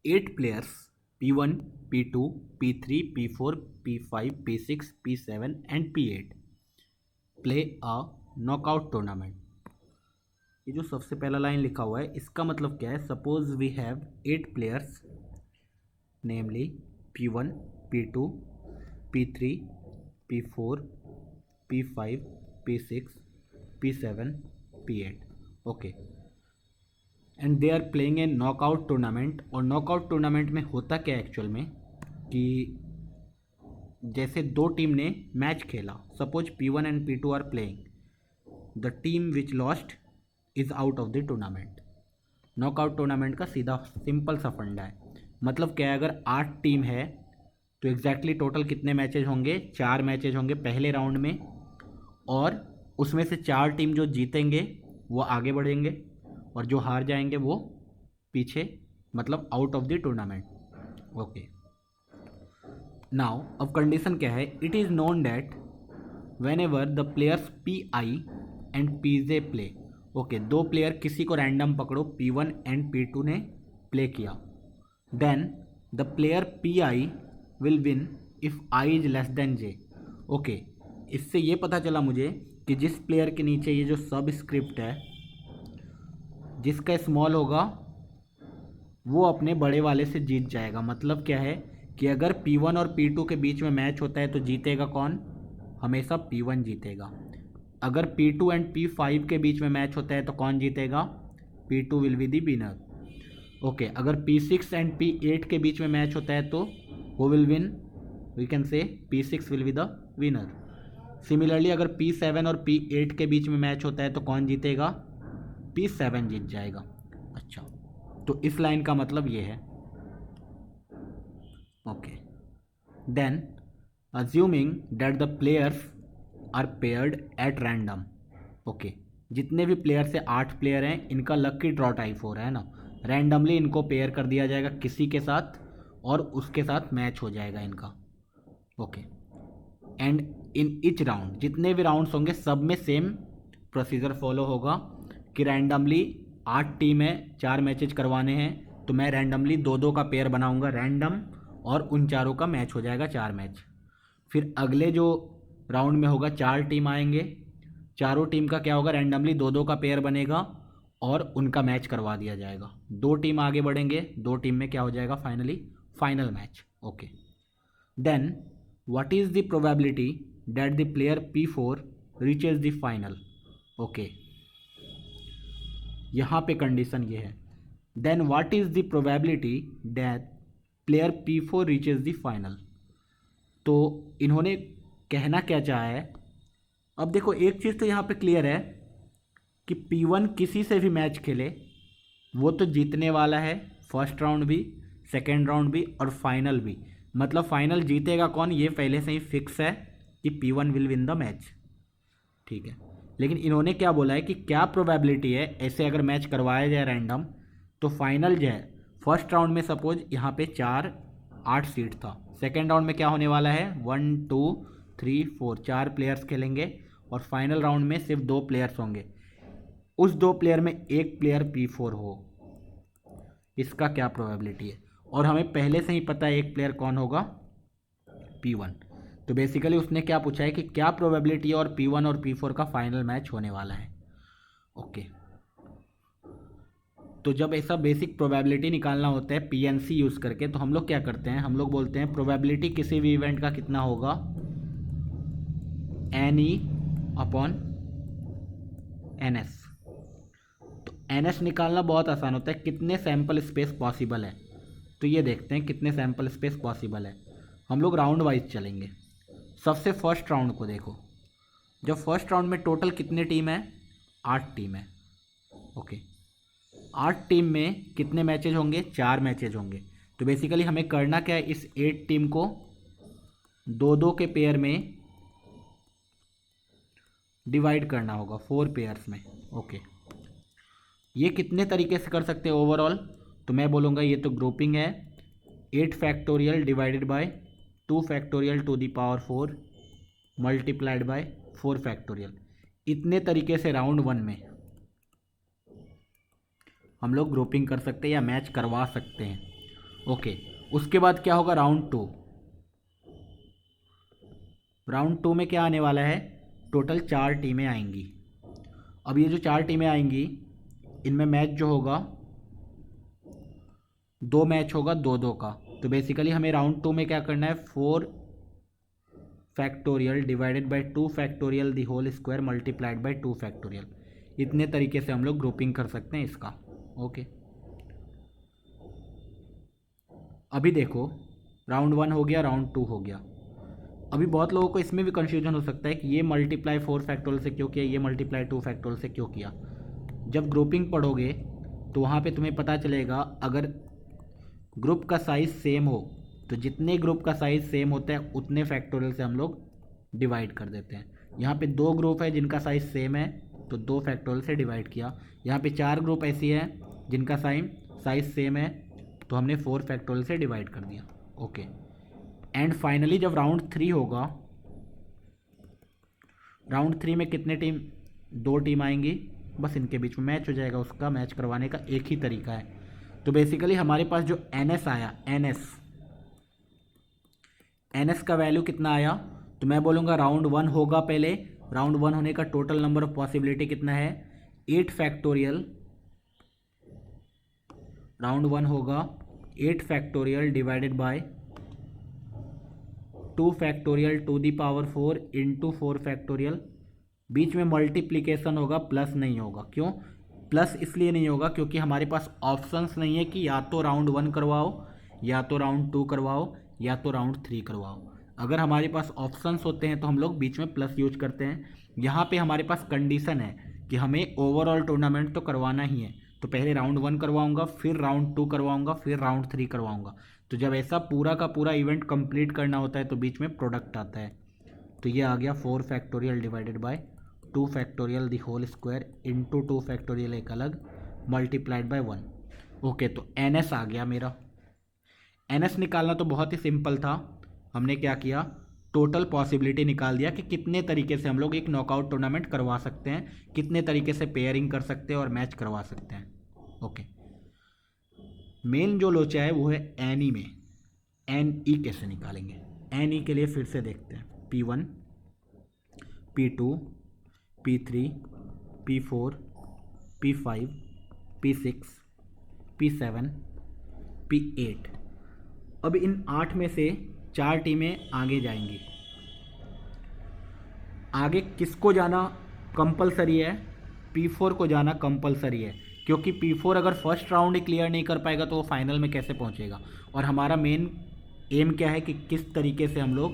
8 players P1, P2, P3, P4, P5, P6, P7 and P8 play a knockout tournament. ये जो सबसे पहला line लिखा हुआ है इसका मतलब क्या है? Suppose we have 8 players namely P1, P2, P3, P4, P5, P6, P7, P8. Okay, and they are playing a knockout tournament. और नॉकआउट टूर्नामेंट में होता क्या एक्चुअल में कि जैसे दो टीम ने मैच खेला, suppose P1 and P2 are playing, the team which lost is out of the tournament. Knockout tournament का सीधा सिंपल सा फंडा है. मतलब क्या है, अगर 8 टीम है तो एग्जैक्टली टोटल कितने मैचेज होंगे? 4 मैचेज होंगे पहले राउंड में, और उसमें से 4 टीम जो जीतेंगे वो आगे बढ़ेंगे और जो हार जाएंगे वो पीछे, मतलब out of the tournament. Okay, now अब कंडीशन क्या है? It is known that when ever the players PI and PJ play. Okay, दो प्लेयर किसी को रैंडम पकड़ो, P1 एंड P2 ने प्ले किया, then the player PI will win if I is less than J. Okay, इससे ये पता चला मुझे कि जिस प्लेयर के नीचे ये जो सब स्क्रिप्ट है, जिसका स्मॉल होगा वो अपने बड़े वाले से जीत जाएगा. मतलब क्या है कि अगर P1 और P2 के बीच में मैच होता है तो जीतेगा कौन? हमेशा P1 जीतेगा. अगर P2 एंड P5 के बीच में मैच होता है तो कौन जीतेगा? P2 will be the winner. Okay, अगर P6 एंड P8 के बीच में मैच होता है तो वो will win, we can say P6 will be the winner. Similarly अगर P7 और P8 के बीच में मैच होता है तो कौन जीतेगा? P7 जीत जाएगा. अच्छा, तो इस लाइन का मतलब ये है. Okay, then assuming that the players are paired at random. Okay, जितने भी प्लेयर से 8 प्लेयर हैं इनका लकी ड्रॉ टाइप हो रहा है ना, रैंडमली इनको पेयर कर दिया जाएगा किसी के साथ और उसके साथ मैच हो जाएगा इनका. Okay, and in each round, जितने भी राउंड्स होंगे सब में सेम प्रोसीजर फॉलो होगा कि रैंडमली 8 टीम है, 4 मैचेज करवाने हैं तो मैं रैंडमली 2-2 का पेयर बनाऊंगा रैंडम, और उन चारों का मैच हो जाएगा 4 मैच. फिर अगले जो राउंड में होगा 4 टीम आएंगे, चारों टीम का क्या होगा? रैंडमली 2-2 का पेयर बनेगा और उनका मैच करवा दिया जाएगा. 2 टीम आगे बढ़ेंगे, 2 टीम में क्या हो जाएगा? Finally final match. Okay, then what is the probability that the player P4 reaches the final. Okay, यहाँ पे कंडीशन ये है, then what is the probability that player P4 reaches the final. तो इन्होंने कहना क्या चाहा है? अब देखो, एक चीज़ तो यहाँ पे क्लियर है कि P1 किसी से भी मैच खेले वो तो जीतने वाला है, फर्स्ट राउंड भी, सेकेंड राउंड भी और फाइनल भी. मतलब फाइनल जीतेगा कौन ये पहले से ही फिक्स है कि P1 will win the match. ठीक है, लेकिन इन्होंने क्या बोला है कि क्या प्रोबेबिलिटी है ऐसे अगर मैच करवाया जाए रैंडम तो फाइनल जो है, फर्स्ट राउंड में सपोज यहाँ पे 8 सीट था, सेकेंड राउंड में क्या होने वाला है? 1 2 3 4, 4 प्लेयर्स खेलेंगे और फाइनल राउंड में सिर्फ 2 प्लेयर्स होंगे. उस 2 प्लेयर में एक प्लेयर P4 हो, इसका क्या प्रोबेबिलिटी है? और हमें पहले से ही पता है एक प्लेयर कौन होगा? P1. तो बेसिकली उसने क्या पूछा है कि क्या प्रोबेबिलिटी है और P1 और P4 का फाइनल मैच होने वाला है. ओके, तो जब ऐसा बेसिक प्रोबेबिलिटी निकालना होता है PNC यूज़ करके तो हम लोग क्या करते हैं? हम लोग बोलते हैं प्रोबेबिलिटी किसी भी इवेंट का कितना होगा? NE upon NS. तो NS निकालना बहुत आसान होता है, कितने सैम्पल स्पेस पॉसिबल है. तो ये देखते हैं कितने सैम्पल स्पेस पॉसिबल है. हम लोग राउंड वाइज चलेंगे. सबसे फर्स्ट राउंड को देखो, जब फर्स्ट राउंड में टोटल कितने टीम है? 8 टीम है. ओके, 8 टीम में कितने मैचेज होंगे? 4 मैचेज होंगे. तो बेसिकली हमें करना क्या है? इस 8 टीम को 2-2 के पेयर में डिवाइड करना होगा 4 पेयर्स में. ओके, ये कितने तरीके से कर सकते हैं ओवरऑल? तो मैं बोलूँगा ये तो ग्रुपिंग है. 8 factorial divided by 2 factorial to the power 4 multiplied by 4 factorial. इतने तरीके से राउंड 1 में हम लोग ग्रुपिंग कर सकते हैं या मैच करवा सकते हैं. ओके, उसके बाद क्या होगा, राउंड टू। राउंड टू में क्या आने वाला है, टोटल 4 टीमें आएंगी। अब ये जो 4 टीमें आएंगी इनमें मैच जो होगा 2 मैच होगा 2-2 का। तो बेसिकली हमें राउंड टू में क्या करना है, 4 factorial divided by 2 factorial the whole square multiplied by 2 factorial. इतने तरीके से हम लोग ग्रुपिंग कर सकते हैं इसका। ओके, अभी देखो राउंड 1 हो गया, राउंड 2 हो गया। अभी बहुत लोगों को इसमें भी कन्फ्यूजन हो सकता है कि ये मल्टीप्लाई 4 फैक्टोरियल से क्यों किया, ये मल्टीप्लाई 2 फैक्टोरियल से क्यों किया। जब ग्रुपिंग पढ़ोगे तो वहाँ पे तुम्हें पता चलेगा, अगर ग्रुप का साइज़ सेम हो तो जितने ग्रुप का साइज़ सेम होता है उतने फैक्टोरियल से हम लोग डिवाइड कर देते हैं। यहाँ पे 2 ग्रुप है जिनका साइज़ सेम है तो 2 फैक्टोरियल से डिवाइड किया। यहाँ पे 4 ग्रुप ऐसी है जिनका साइज़ सेम है तो हमने 4 फैक्टोरियल से डिवाइड कर दिया। ओके, एंड फाइनली जब राउंड 3 होगा, राउंड 3 में कितने टीम, 2 टीम आएंगी, बस इनके बीच में मैच हो जाएगा। उसका मैच करवाने का एक ही तरीका है। तो बेसिकली हमारे पास जो NS आया, NS का वैल्यू कितना आया, तो मैं बोलूँगा राउंड 1 होगा पहले। राउंड 1 होने का टोटल नंबर ऑफ पॉसिबिलिटी कितना है, 8 फैक्टोरियल। राउंड 1 होगा 8 factorial divided by 2 factorial to the power 4 into 4 factorial. बीच में मल्टीप्लिकेशन होगा, प्लस नहीं होगा। क्यों प्लस इसलिए नहीं होगा क्योंकि हमारे पास ऑप्शंस नहीं है कि या तो राउंड 1 करवाओ, या तो राउंड 2 करवाओ, या तो राउंड 3 करवाओ। अगर हमारे पास ऑप्शंस होते हैं तो हम लोग बीच में प्लस यूज करते हैं। यहाँ पे हमारे पास कंडीशन है कि हमें ओवरऑल टूर्नामेंट तो करवाना ही है, तो पहले राउंड 1 करवाऊंगा, फिर राउंड 2 करवाऊंगा, फिर राउंड 3 करवाऊंगा। तो जब ऐसा पूरा का पूरा इवेंट कंप्लीट करना होता है तो बीच में प्रोडक्ट आता है। तो ये आ गया 4 factorial divided by 2 factorial the whole square into 2 factorial एक अलग मल्टीप्लाइड बाय 1। ओके, तो NS आ गया मेरा। NS निकालना तो बहुत ही सिंपल था। हमने क्या किया, टोटल पॉसिबिलिटी निकाल दिया कि कितने तरीके से हम लोग एक नॉकआउट टूर्नामेंट करवा सकते हैं, कितने तरीके से पेयरिंग कर सकते हैं और मैच करवा सकते हैं। ओके, मेन जो लोचा है वो है NE में। NE कैसे निकालेंगे, NE के लिए फिर से देखते हैं। P1, P2, P3, P4, P5, P6, P7, P8। अब इन 8 में से 4 टीमें आगे जाएंगी। आगे किसको जाना कंपलसरी है, P4 को जाना कंपलसरी है, क्योंकि P4 अगर फर्स्ट राउंड ही क्लियर नहीं कर पाएगा तो वो फाइनल में कैसे पहुंचेगा। और हमारा मेन एम क्या है कि किस तरीके से हम लोग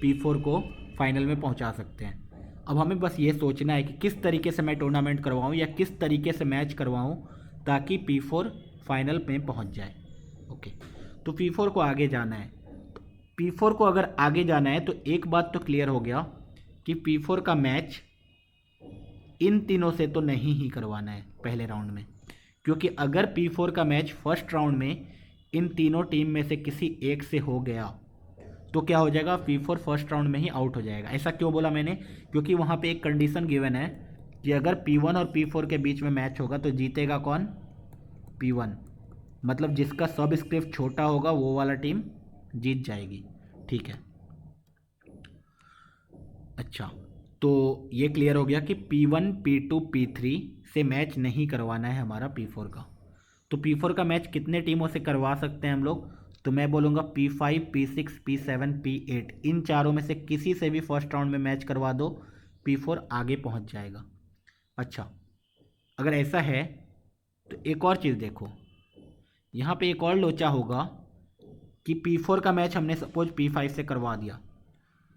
P4 को फाइनल में पहुंचा सकते हैं। अब हमें बस ये सोचना है कि किस तरीके से मैं टूर्नामेंट करवाऊँ या किस तरीके से मैच करवाऊँ ताकि P4 फाइनल में पहुँच जाए। ओके, तो P4 को आगे जाना है। P4 को अगर आगे जाना है तो एक बात तो क्लियर हो गया कि P4 का मैच इन तीनों से तो नहीं ही करवाना है पहले राउंड में, क्योंकि अगर P4 का मैच फर्स्ट राउंड में इन तीनों टीम में से किसी एक से हो गया तो क्या हो जाएगा, P4 फर्स्ट राउंड में ही आउट हो जाएगा। ऐसा क्यों बोला मैंने, क्योंकि वहाँ पे एक कंडीशन गिवन है कि अगर P1 और P4 के बीच में मैच होगा तो जीतेगा कौन, P1। मतलब जिसका सब स्क्रिप्ट छोटा होगा वो वाला टीम जीत जाएगी। ठीक है, अच्छा, तो ये क्लियर हो गया कि P1, P2, P3 से मैच नहीं करवाना है हमारा P4 का। तो P4 का मैच कितने टीमों से करवा सकते हैं हम लोग, तो मैं बोलूँगा P5, P6, P7, P8 इन चारों में से किसी से भी फर्स्ट राउंड में मैच करवा दो, P4 आगे पहुंच जाएगा। अच्छा, अगर ऐसा है तो एक और चीज़ देखो, यहाँ पे एक और लोचा होगा कि P4 का मैच हमने सपोज P5 से करवा दिया,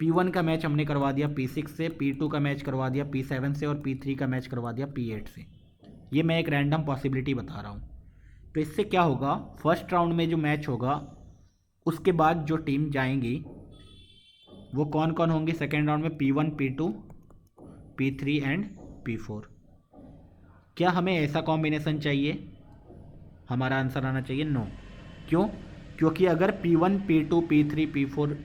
P1 का मैच हमने करवा दिया P6 से, P2 का मैच करवा दिया P7 से और P3 का मैच करवा दिया P8 से। ये मैं एक रैंडम पॉसिबिलिटी बता रहा हूँ। तो इससे क्या होगा, फर्स्ट राउंड में जो मैच होगा उसके बाद जो टीम जाएंगी वो कौन कौन होंगी सेकेंड राउंड में, P1, P2, P3 and P4। क्या हमें ऐसा कॉम्बिनेशन चाहिए, हमारा आंसर आना चाहिए नो। क्यों, क्योंकि अगर P1, P2, P3, P4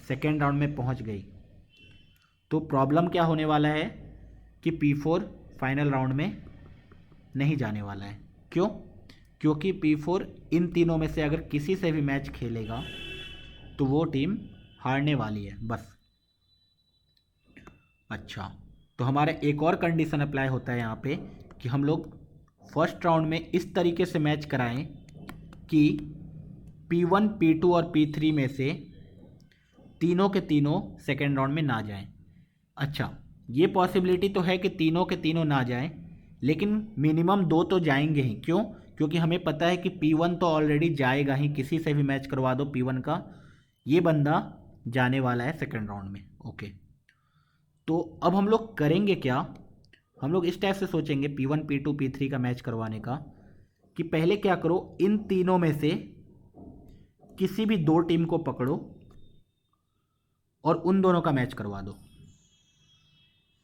second round में पहुंच गई तो प्रॉब्लम क्या होने वाला है कि P4 फाइनल राउंड में नहीं जाने वाला है। क्यों, क्योंकि P4 इन तीनों में से अगर किसी से भी मैच खेलेगा तो वो टीम हारने वाली है बस। अच्छा, तो हमारा एक और कंडीशन अप्लाई होता है यहाँ पे कि हम लोग फर्स्ट राउंड में इस तरीके से मैच कराएं कि P1, P2 और P3 में से तीनों के तीनों सेकेंड राउंड में ना जाएं। अच्छा, ये पॉसिबिलिटी तो है कि तीनों के तीनों ना जाएं, लेकिन मिनिमम 2 तो जाएंगे ही। क्यों? क्योंकि हमें पता है कि P1 तो ऑलरेडी जाएगा ही, किसी से भी मैच करवा दो P1 का, ये बंदा जाने वाला है सेकेंड राउंड में। ओके, तो अब हम लोग करेंगे क्या, हम लोग इस टाइप से सोचेंगे P1, P2, P3 का मैच करवाने का कि पहले क्या करो, इन तीनों में से किसी भी 2 टीम को पकड़ो और उन दोनों का मैच करवा दो।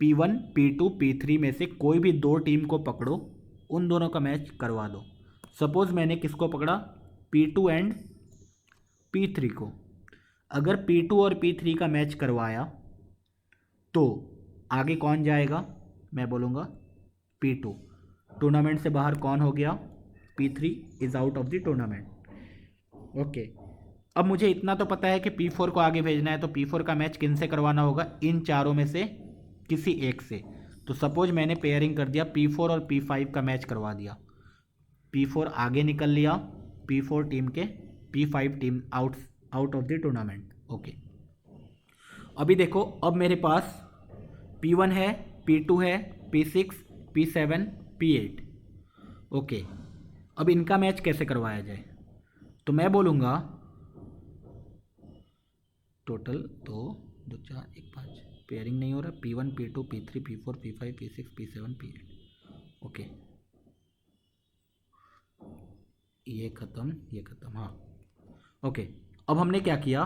P1, P2, P3 में से कोई भी 2 टीम को पकड़ो, उन दोनों का मैच करवा दो। सपोज मैंने किसको पकड़ा, P2 एंड P3 को। अगर P2 और P3 का मैच करवाया तो आगे कौन जाएगा, मैं बोलूँगा P2। टूर्नामेंट से बाहर कौन हो गया, P3 is out of the tournament. Okay, अब मुझे इतना तो पता है कि P4 को आगे भेजना है, तो P4 का मैच किन से करवाना होगा, इन चारों में से किसी एक से। तो सपोज मैंने पेयरिंग कर दिया, P4 और P5 का मैच करवा दिया। P4 आगे निकल लिया, P4 टीम के, P5 team out of the tournament. Okay, अभी देखो, अब मेरे पास P1 है, P2 है, P6, P7, P8। ओके, अब इनका मैच कैसे करवाया जाए, तो मैं बोलूँगा टोटल 2 2 4 1 5, पेयरिंग नहीं हो रहा, P1, P2, P3, P4, P5, P6, P7, P8। Okay, ये ख़त्म, हाँ। ओके, अब हमने क्या किया,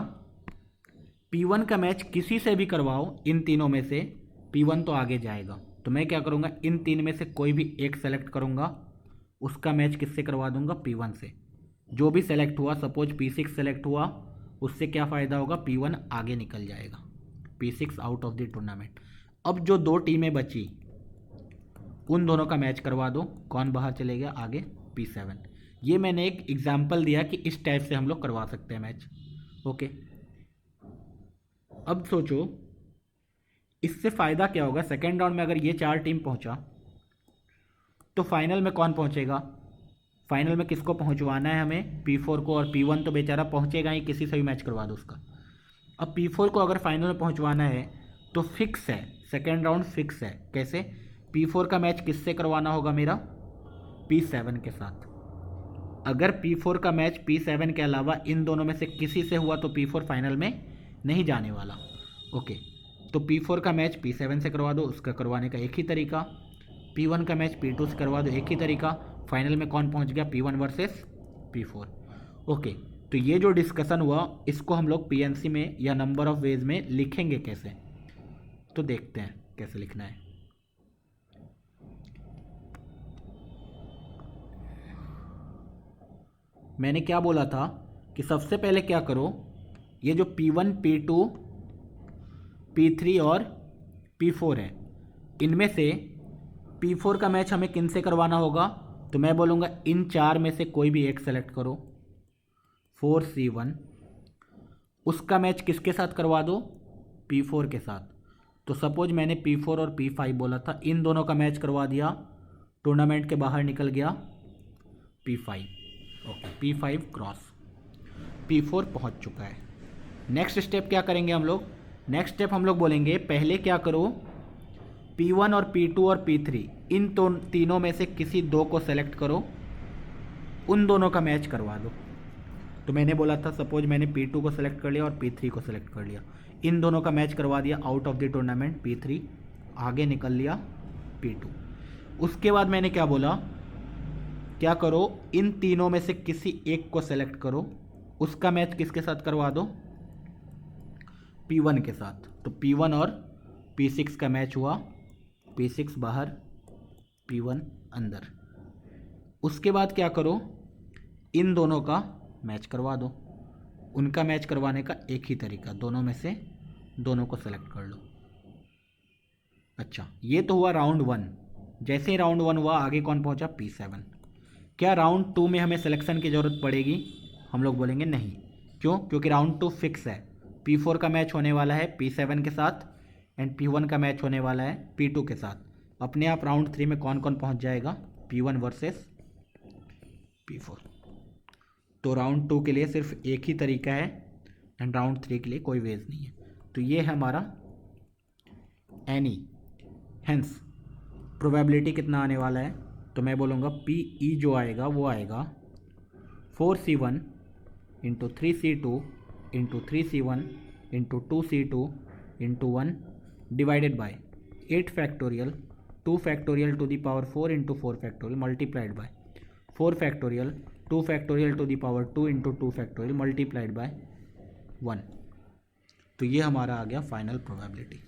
P1 का मैच किसी से भी करवाओ इन तीनों में से, P1 तो आगे जाएगा। तो मैं क्या करूँगा, इन 3 में से कोई भी एक सेलेक्ट करूँगा, उसका मैच किससे करवा दूँगा, P1 से। जो भी सेलेक्ट हुआ, सपोज P6 सेलेक्ट हुआ, उससे क्या फ़ायदा होगा, P1 आगे निकल जाएगा, P6 out of the tournament. अब जो 2 टीमें बची, उन दोनों का मैच करवा दो, कौन बाहर चले गया आगे, P7। ये मैंने एक एग्जाम्पल दिया कि इस टाइप से हम लोग करवा सकते हैं मैच। ओके, अब सोचो इससे फ़ायदा क्या होगा, सेकेंड राउंड में अगर ये 4 टीम पहुंचा तो फाइनल में कौन पहुंचेगा, फाइनल में किसको पहुंचवाना है हमें, P4 को। और P1 तो बेचारा पहुंचेगा ही, किसी से भी मैच करवा दो उसका। अब P4 को अगर फाइनल में पहुंचवाना है तो फिक्स है, सेकेंड राउंड फिक्स है। कैसे, P4 का मैच किससे करवाना होगा मेरा, P7 के साथ। अगर P4 का मैच P7 के अलावा इन दोनों में से किसी से हुआ तो P4 फाइनल में नहीं जाने वाला। ओके, तो P4 का मैच P7 से करवा दो, उसका करवाने का एक ही तरीका। P1 का मैच P2 से करवा दो, एक ही तरीका। फाइनल में कौन पहुंच गया, P1 वर्सेस P4। ओके, तो ये जो डिस्कशन हुआ, इसको हम लोग PNC में या नंबर ऑफ वेज में लिखेंगे कैसे, तो देखते हैं कैसे लिखना है। मैंने क्या बोला था कि सबसे पहले क्या करो, ये जो P1, P2, P3 और P4 है, इनमें से P4 का मैच हमें किन से करवाना होगा, तो मैं बोलूँगा इन 4 में से कोई भी एक सेलेक्ट करो, 4C1। उसका मैच किसके साथ करवा दो, P4 के साथ। तो सपोज मैंने P4 और P5 बोला था, इन दोनों का मैच करवा दिया, टूर्नामेंट के बाहर निकल गया P5। Okay, P5 cross, P4 पहुंच चुका है। नेक्स्ट स्टेप क्या करेंगे हम लोग, नेक्स्ट स्टेप हम लोग बोलेंगे पहले क्या करो, P1 और P2 और P3 इन तीनों में से किसी 2 को सेलेक्ट करो, उन दोनों का मैच करवा दो। तो मैंने बोला था, सपोज मैंने P2 को सेलेक्ट कर लिया और P3 को सेलेक्ट कर लिया, इन दोनों का मैच करवा दिया, out of the tournament P3 आगे निकल लिया P2। उसके बाद मैंने क्या बोला, क्या करो, इन तीनों में से किसी एक को सेलेक्ट करो, उसका मैच किसके साथ करवा दो, P1 के साथ। तो P1 और P6 का मैच हुआ, P6 बाहर, P1 अंदर। उसके बाद क्या करो, इन दोनों का मैच करवा दो। उनका मैच करवाने का एक ही तरीका, दोनों में से दोनों को सेलेक्ट कर लो। अच्छा, ये तो हुआ राउंड 1। जैसे ही राउंड 1 हुआ, आगे कौन पहुंचा, P7। क्या राउंड टू में हमें सिलेक्शन की ज़रूरत पड़ेगी? हम लोग बोलेंगे नहीं। क्यों? क्योंकि राउंड टू फिक्स है। P4 का मैच होने वाला है P7 के साथ एंड P1 का मैच होने वाला है P2 के साथ। अपने आप राउंड 3 में कौन कौन पहुंच जाएगा? P1 versus P4। तो राउंड 2 के लिए सिर्फ एक ही तरीका है एंड राउंड 3 के लिए कोई वेज नहीं है। तो ये है हमारा एनी। हेंस प्रोबेबिलिटी कितना आने वाला है? तो मैं बोलूँगा PE जो आएगा वो आएगा 4C1 into 3C2 into 3C1 into 2C2 into 1 divided by 8 factorial 2 factorial to the power 4 into 4 factorial multiplied by 4 factorial 2 factorial to the power 2 into 2 factorial multiplied by 1। तो ये हमारा आ गया फाइनल प्रोबेबिलिटी।